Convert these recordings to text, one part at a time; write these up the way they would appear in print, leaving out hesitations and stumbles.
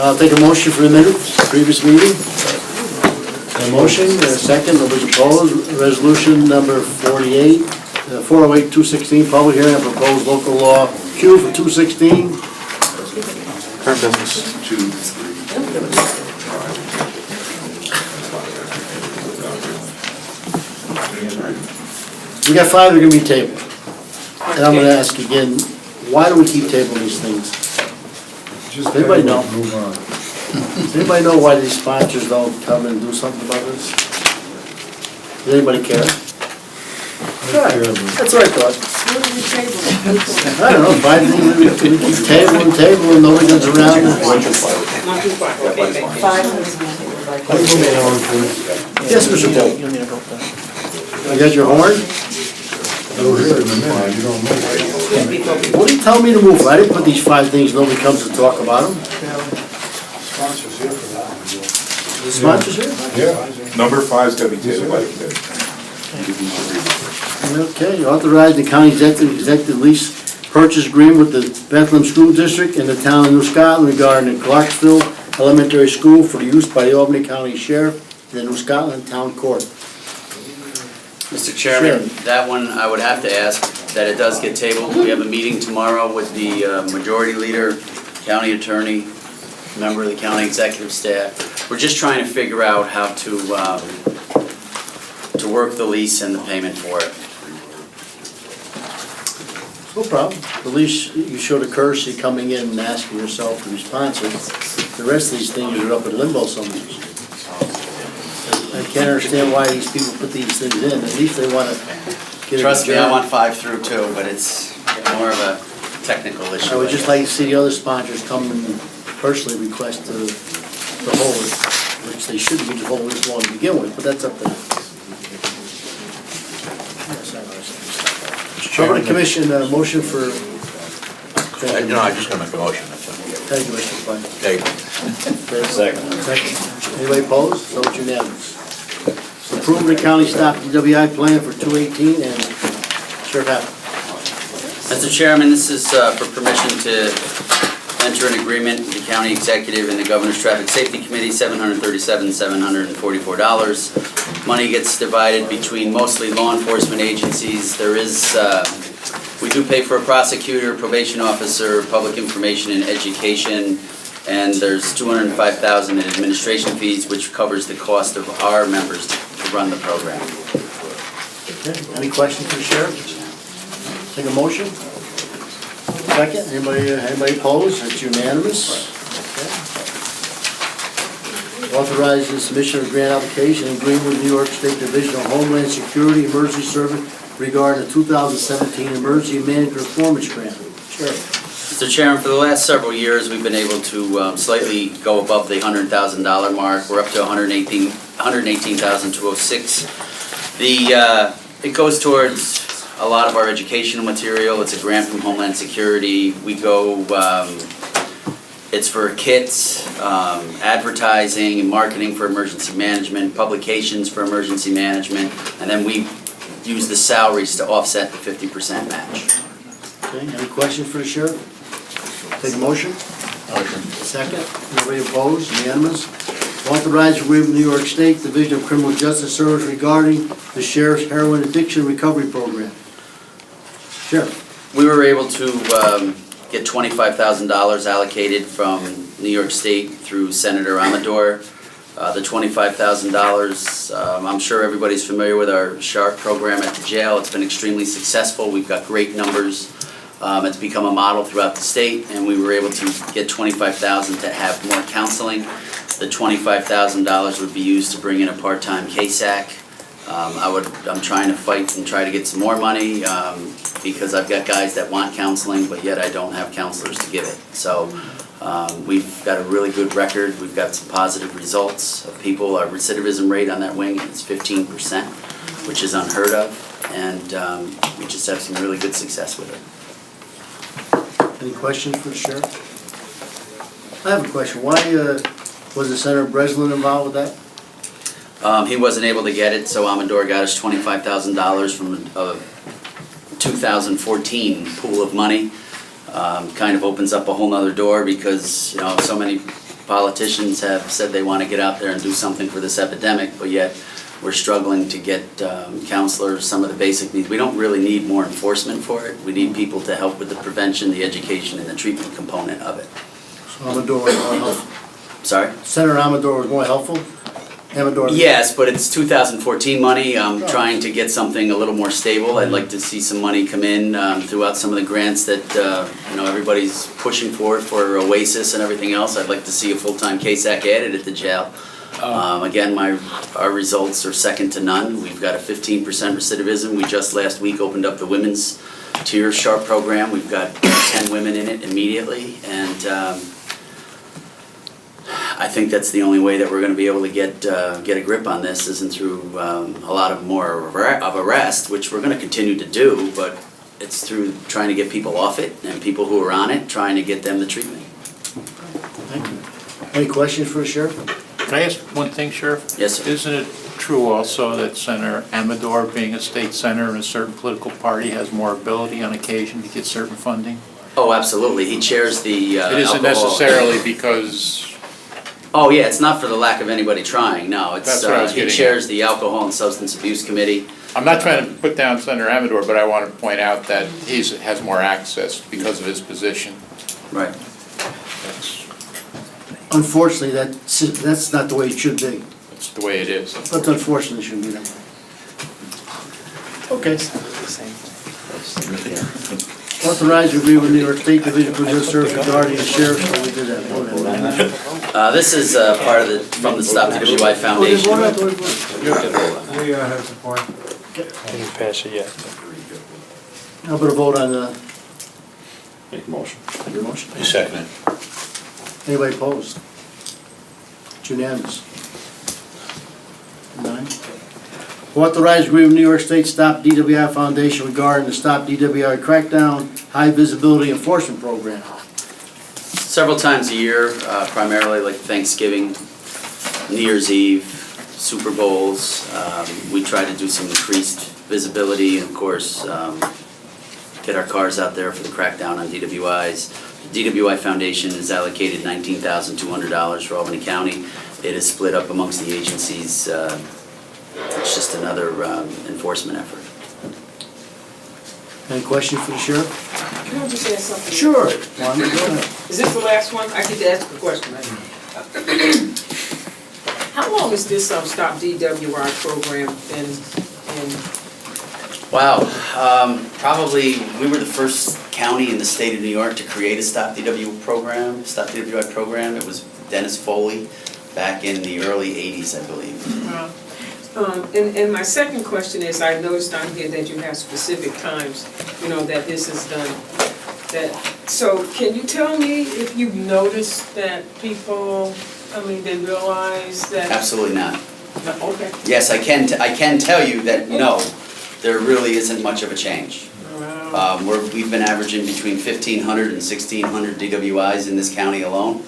I'll take a motion for the minutes, previous meeting. A motion, a second, nobody's opposed. Resolution number 48, 408-216, public hearing on proposed local law Q for 216. Current business. 2, 3. We got 5 that are gonna be tabled. And I'm gonna ask again, why do we keep tabling these things? Just Anybody know? Move on. Does anybody know why these sponsors don't come and do something about this? Does anybody care? Right, that's what I thought. I don't know, 5 things, we keep tabling, nobody comes around. Yes, Mr. Paul. I got your horn? I don't hear it in a minute, you don't move. What do you tell me to move? I didn't put these 5 things, nobody comes to talk about them. Sponsors here for that. The sponsors here? Yeah. Number 5's got to be tabled by the committee. Okay, authorize the county executive lease purchase agreement with the Bethlehem School District and the town of New Scotland regarding the Clarksville Elementary School for the use by the Albany County Sheriff and the New Scotland Town Court. Mr. Chairman, Sure. that one, I would have to ask that it does get tabled. We have a meeting tomorrow with the majority leader, county attorney, member of the county executive staff. We're just trying to figure out how to work the lease and the payment for it. No problem. At least you showed a courtesy coming in and asking yourself to be sponsored. The rest of these things are up in limbo somewhere. I can't understand why these people put these things in. At least they want to get it. Trust me, I want 5 through 2, but it's more of a technical issue. I would just like to see the other sponsors come and personally request to hold it, which they shouldn't be holding this long to begin with, but that's up to them. Over the commission, motion for. No, I'm just gonna make a motion, that's all. Thank you, Mr. Klein. Table. Second. Anybody opposed? So it's unanimous. Approve the county stop DWI plan for 218 and Sheriff Happel. Mr. Chairman, this is for permission to enter an agreement with the county executive and the Governor's Traffic Safety Committee, $737,744. Money gets divided between mostly law enforcement agencies. There is, we do pay for a prosecutor, probation officer, public information and education, and there's $205,000 in administration fees, which covers the cost of our members to run the program. Okay. Any questions for the sheriff? Take a motion? Second, anybody opposed? It's unanimous. Okay. Authorize the submission of grant application and agreement with New York State Division of Homeland Security Emergency Service regarding the 2017 Emergency Management Performance Grant. Sheriff. Mr. Chairman, for the last several years, we've been able to slightly go above the $100,000 mark. We're up to $118,206. It goes towards a lot of our educational material. It's a grant from Homeland Security. We go, it's for kits, advertising and marketing for emergency management, publications for emergency management, and then we use the salaries to offset the 50% match. Okay, any questions for the sheriff? Take a motion? Motion. Second, anybody opposed? Unanimous. Authorize agreement with New York State Division of Criminal Justice Service regarding the Sheriff's Heroin Addiction Recovery Program. Sheriff. We were able to get $25,000 allocated from New York State through Senator Amador. The $25,000, I'm sure everybody's familiar with our SHARP program at the jail. It's been extremely successful. We've got great numbers. It's become a model throughout the state, and we were able to get $25,000 to have more counseling. The $25,000 would be used to bring in a part-time KSAC. I'm trying to fight and try to get some more money because I've got guys that want counseling, but yet I don't have counselors to give it. So we've got a really good record. We've got some positive results of people. Our recidivism rate on that wing is 15%, which is unheard of, and we just have some really good success with it. Any questions for the sheriff? I have a question. Why was the Senator Breslin involved with that? He wasn't able to get it, so Amador got us $25,000 from a 2014 pool of money. Kind of opens up a whole nother door because, you know, so many politicians have said they want to get out there and do something for this epidemic, but yet we're struggling to get counselors, some of the basic needs. We don't really need more enforcement for it. We need people to help with the prevention, the education, and the treatment component of it. So Amador was more helpful. Sorry? Senator Amador was more helpful? Amador? Yes, but it's 2014 money. I'm trying to get something a little more stable. I'd like to see some money come in throughout some of the grants that, everybody's pushing for OASIS and everything else. I'd like to see a full-time KSAC added at the jail. Again, our results are second to none. We've got a 15% recidivism. We just last week opened up the women's tier SHARP program. We've got 10 women in it immediately, and I think that's the only way that we're going to be able to get a grip on this isn't through a lot of more of arrest, which we're going to continue to do, but it's through trying to get people off it and people who are on it, trying to get them the treatment. Thank you. Any questions for the sheriff? Can I ask one thing, Sheriff? Yes, sir. Isn't it true also that Senator Amador, being a state senator in a certain political party, has more ability on occasion to get certain funding? Oh, absolutely. He chairs the It isn't alcohol. necessarily because, Oh, yeah, it's not for the lack of anybody trying, no. It's That's what I was he getting at. chairs the Alcohol and Substance Abuse Committee. I'm not trying to put down Senator Amador, but I want to point out that he has more access because of his position. Right. That's Unfortunately, that's not the way it should be. the way it is. But unfortunately, it shouldn't be that way. Okay. Authorize agree with New York State Division of Police Service regarding the sheriff, so we did that. Vote on that. This is part of from the Stop DWI Foundation. Oh, there's one other- We have support. Didn't pass it yet. How about a vote on the Make a motion. motion? You second it. Anybody opposed? It's unanimous. Nine. Authorize agreement with New York State Stop DWI Foundation regarding the Stop DWI Crackdown High Visibility Enforcement Program. Several times a year, primarily like Thanksgiving, New Year's Eve, Super Bowls. We try to do some increased visibility and, of course, get our cars out there for the crackdown on DWIs. DWI Foundation has allocated $19,200 for Albany County. It is split up amongst the agencies. It's just another enforcement effort. Any questions for the sheriff? Can I just ask something? Sure. Wanda, go ahead. Is this the last one? I get to ask a question. How long has this Stop DWI program been in? Wow, probably, we were the first county in the state of New York to create a Stop DWI program. It was Dennis Foley back in the early 80s, I believe. And my second question is, I noticed on here that you have specific times, that this is done. So can you tell me if you've noticed that people, they realize that? Absolutely not. Okay. Yes, I can tell you that, no, there really isn't much of a change. We've been averaging between 1,500 and 1,600 DWIs in this county alone.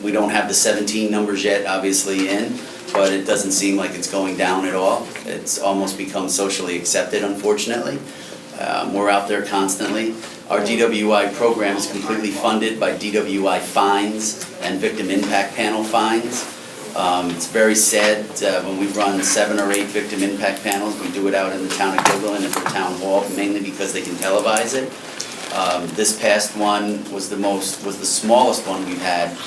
We don't have the 17 numbers yet, obviously, in, but it doesn't seem like it's going down at all. It's almost become socially accepted, unfortunately. We're out there constantly. Our DWI program is completely funded by DWI fines and victim impact panel fines. It's very sad when we run 7 or 8 victim impact panels. We do it out in the town of Gilderland at the town hall, mainly because they can televise it. This past one was the smallest one we've had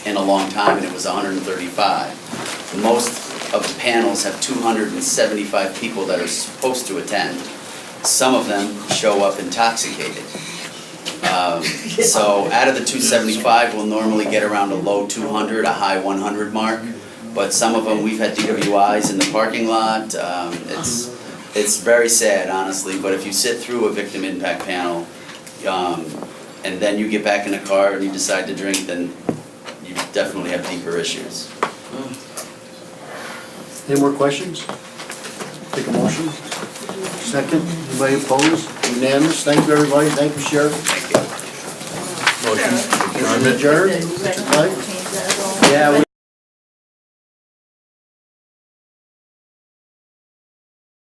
in a long time, and it was 135. Most of the panels have 275 people that are supposed to attend. Some of them show up intoxicated. So out of the 275, we'll normally get around a low 200, a high 100 mark. But some of them, we've had DWIs in the parking lot. It's very sad, honestly, but if you sit through a victim impact panel, and then you get back in a car and you decide to drink, then you definitely have deeper issues. Any more questions? Take a motion. Second, anybody opposed? Unanimous. Thank you, everybody. Thank you, Sheriff. Thank you. Motion. Adjourned. Mike? Yeah.